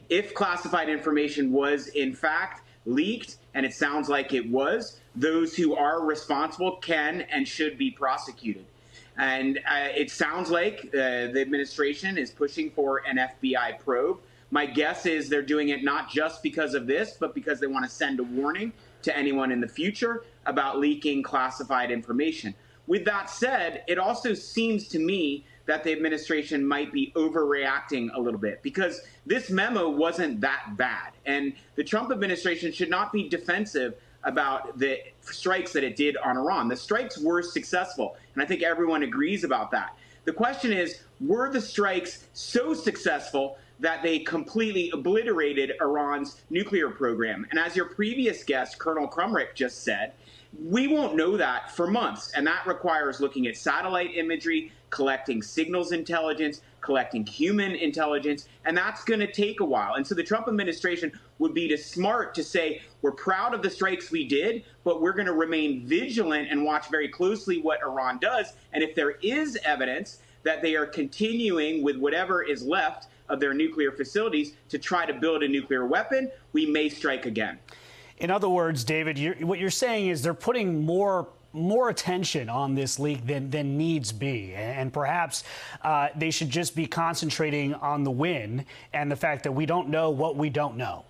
If classified information was in fact leaked, and it sounds like it was, those who are responsible can and should be prosecuted. And it sounds like the administration is pushing for an FBI probe. My guess is they're doing it not just because of this, but because they want to send a warning to anyone in the future about leaking classified information. With that said, it also seems to me that the administration might be overreacting a little bit, because this memo wasn't that bad. And the Trump administration should not be defensive about the strikes that it did on Iran. The strikes were successful, and I think everyone agrees about that. The question is, were the strikes so successful that they completely obliterated Iran's nuclear program? And as your previous guest, Colonel Crumrick, just said, we won't know that for months, and that requires looking at satellite imagery, collecting signals intelligence, collecting human intelligence, and that's going to take a while. And so the Trump administration would be smart to say, we're proud of the strikes we did, but we're going to remain vigilant and watch very closely what Iran does. And if there is evidence that they are continuing with whatever is left of their nuclear facilities to try to build a nuclear weapon, we may strike again. In other words, David, what you're saying is they're putting more attention on this leak than needs be. And perhaps they should just be concentrating on the win and the fact that we don't know what we don't know.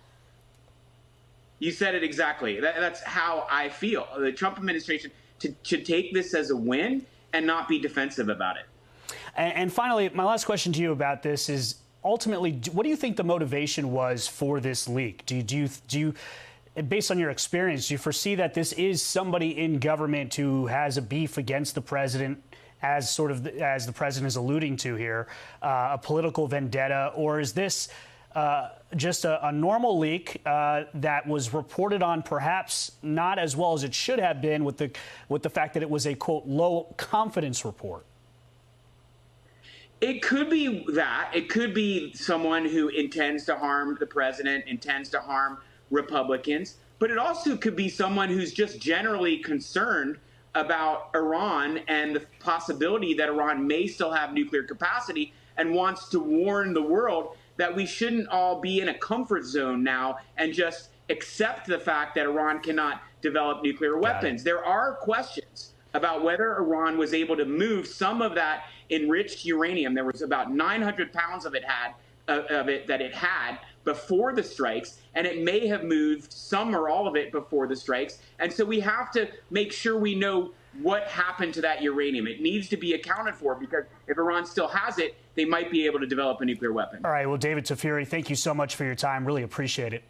You said it exactly. That's how I feel. The Trump administration should take this as a win and not be defensive about it. And finally, my last question to you about this is, ultimately, what do you think the motivation was for this leak? Do you based on your experience, do you foresee that this is somebody in government who has a beef against the president, as the president is alluding to here, a political vendetta, or is this just a normal leak that was reported on perhaps not as well as it should have been, with the fact that it was a, quote, low confidence report? It could be that. It could be someone who intends to harm the president, intends to harm Republicans, but it also could be someone who's just generally concerned about Iran and the possibility that Iran may still have nuclear capacity, and wants to warn the world that we shouldn't all be in a comfort zone now and just accept the fact that Iran cannot develop nuclear weapons. There are questions about whether Iran was able to move some of that enriched uranium. There was about 900 pounds of it that it had before the strikes, and it may have moved some or all of it before the strikes. And so we have to make sure we know what happened to that uranium. It needs to be accounted for, because if Iran still has it, they might be able to develop a nuclear weapon. All right. Well, David Tafuri, thank you so much for your time. Really appreciate it.